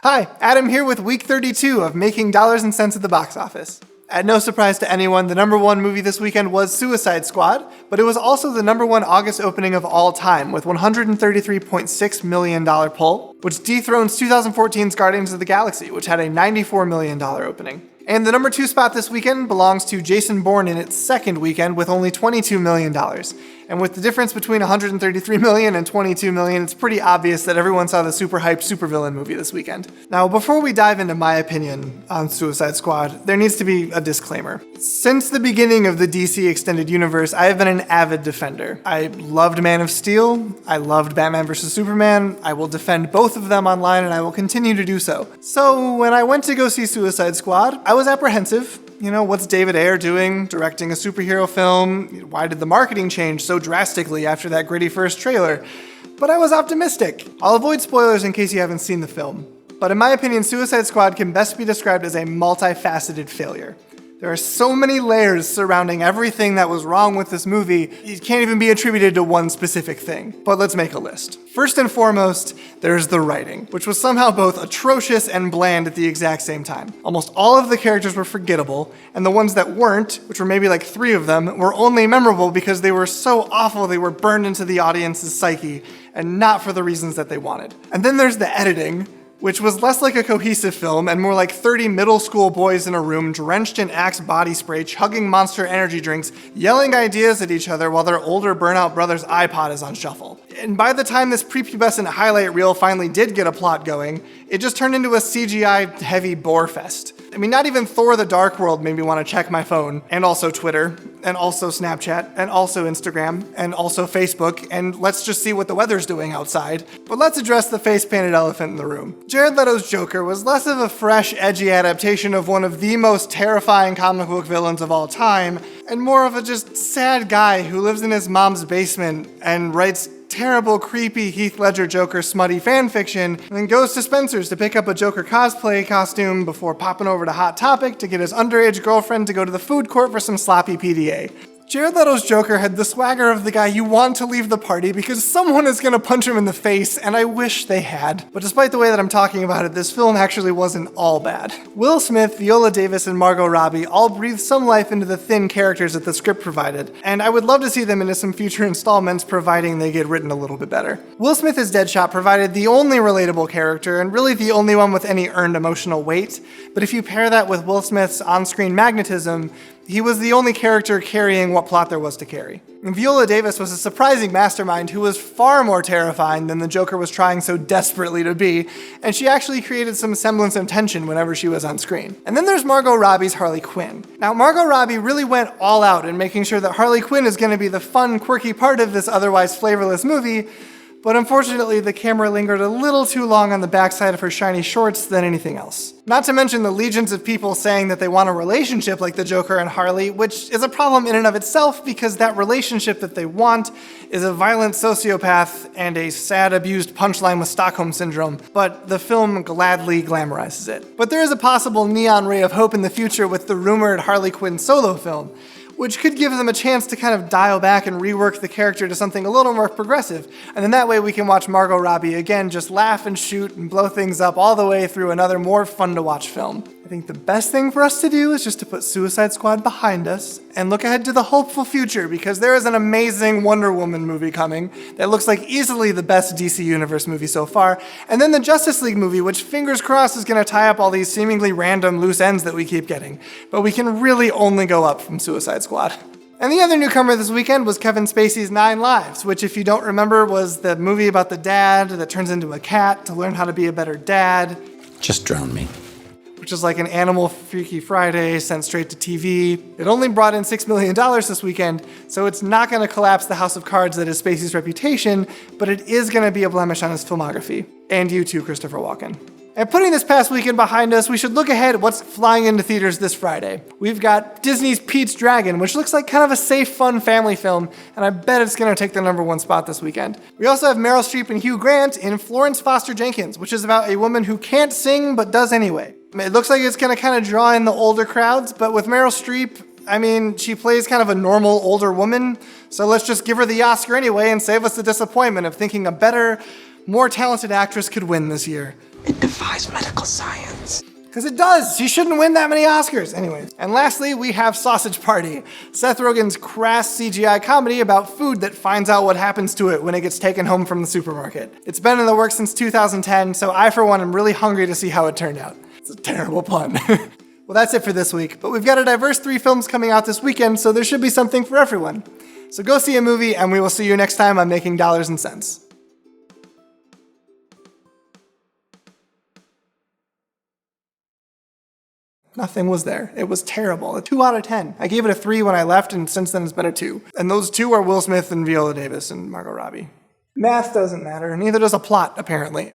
Hi, Adam here with week 32 of Making Dollars and Cents at the box office. At no surprise to anyone, the number one movie this weekend was Suicide Squad, but it was also the number one August opening of all time with $133.6 million pull, which dethrones 2014's Guardians of the Galaxy, which had a $94 million opening. And the number two spot this weekend belongs to Jason Bourne in its second weekend with only $22 million. And with the difference between $133 million and $22 million, it's pretty obvious that everyone saw the super hyped supervillain movie this weekend. Now, before we dive into my opinion on Suicide Squad, there needs to be a disclaimer. Since the beginning of the DC Extended Universe, I have been an avid defender. I loved Man of Steel, I loved Batman vs. Superman, I will defend both of them online and I will continue to do so. So when I went to go see Suicide Squad, I was apprehensive. You know, what's David Ayer doing, directing a superhero film? Why did the marketing change so drastically after that gritty first trailer? But I was optimistic. I'll avoid spoilers in case you haven't seen the film. But in my opinion, Suicide Squad can best be described as a multifaceted failure. There are so many layers surrounding everything that was wrong with this movie, it can't even be attributed to one specific thing. But let's make a list. First and foremost, there's the writing, which was somehow both atrocious and bland at the exact same time. Almost all of the characters were forgettable, and the ones that weren't, which were maybe like 3 of them, were only memorable because they were so awful they were burned into the audience's psyche, and not for the reasons that they wanted. And then there's the editing, which was less like a cohesive film and more like 30 middle school boys in a room drenched in Axe body spray, chugging Monster energy drinks, yelling ideas at each other while their older burnout brother's iPod is on shuffle. And by the time this prepubescent highlight reel finally did get a plot going, it just turned into a CGI-heavy bore fest. I mean, not even Thor the Dark World made me want to check my phone, and also Twitter, and also Snapchat, and also Instagram, and also Facebook, and let's just see what the weather's doing outside. But let's address the face-painted elephant in the room. Jared Leto's Joker was less of a fresh, edgy adaptation of one of the most terrifying comic book villains of all time, and more of a just sad guy who lives in his mom's basement and writes terrible, creepy Heath Ledger Joker smutty fanfiction, and then goes to Spencer's to pick up a Joker cosplay costume before popping over to Hot Topic to get his underage girlfriend to go to the food court for some sloppy PDA. Jared Leto's Joker had the swagger of the guy you want to leave the party because someone is going to punch him in the face, and I wish they had. But despite the way that I'm talking about it, this film actually wasn't all bad. Will Smith, Viola Davis, and Margot Robbie all breathed some life into the thin characters that the script provided, and I would love to see them into some future installments providing they get written a little bit better. Will Smith as Deadshot provided the only relatable character, and really the only one with any earned emotional weight, but if you pair that with Will Smith's on-screen magnetism, he was the only character carrying what plot there was to carry. And Viola Davis was a surprising mastermind who was far more terrifying than the Joker was trying so desperately to be, and she actually created some semblance of tension whenever she was on screen. And then there's Margot Robbie's Harley Quinn. Now, Margot Robbie really went all out in making sure that Harley Quinn is going to be the fun, quirky part of this otherwise flavorless movie, but unfortunately the camera lingered a little too long on the backside of her shiny shorts than anything else. Not to mention the legions of people saying that they want a relationship like the Joker and Harley, which is a problem in and of itself because that relationship that they want is a violent sociopath and a sad abused punchline with Stockholm Syndrome, but the film gladly glamorizes it. But there is a possible neon ray of hope in the future with the rumored Harley Quinn solo film, which could give them a chance to kind of dial back and rework the character to something a little more progressive. And then that way we can watch Margot Robbie again just laugh and shoot and blow things up all the way through another more fun to watch film. I think the best thing for us to do is just to put Suicide Squad behind us and look ahead to the hopeful future because there is an amazing Wonder Woman movie coming that looks like easily the best DC Universe movie so far. And then the Justice League movie, which fingers crossed is going to tie up all these seemingly random loose ends that we keep getting. But we can really only go up from Suicide Squad. And the other newcomer this weekend was Kevin Spacey's 9 Lives, which if you don't remember was the movie about the dad that turns into a cat to learn how to be a better dad. Just drown me. Which is like an Animal Freaky Friday sent straight to TV. It only brought in $6 million this weekend, so it's not going to collapse the house of cards that is Spacey's reputation, but it is going to be a blemish on his filmography. And you too, Christopher Walken. And putting this past weekend behind us, we should look ahead at what's flying into theaters this Friday. We've got Disney's Pete's Dragon, which looks like kind of a safe, fun family film, and I bet it's going to take the #1 spot this weekend. We also have Meryl Streep and Hugh Grant in Florence Foster Jenkins, which is about a woman who can't sing but does anyway. It looks like it's going to kind of draw in the older crowds, but with Meryl Streep, I mean, she plays kind of a normal older woman, so let's just give her the Oscar anyway and save us the disappointment of thinking a better, more talented actress could win this year. It defies medical science. Because it does. She shouldn't win that many Oscars. Anyways. And lastly, we have Sausage Party, Seth Rogen's crass CGI comedy about food that finds out what happens to it when it gets taken home from the supermarket. It's been in the works since 2010, so I, for one, am really hungry to see how it turned out. It's a terrible pun. Well, that's it for this week, but we've got a diverse 3 films coming out this weekend, so there should be something for everyone. So go see a movie, and we will see you next time on Making Dollars and Sense. Nothing was there. It was terrible. A 2 out of 10. I gave it a 3 when I left, and since then it's been a 2. And those 2 are Will Smith and Viola Davis and Margot Robbie. Math doesn't matter, neither does a plot, apparently.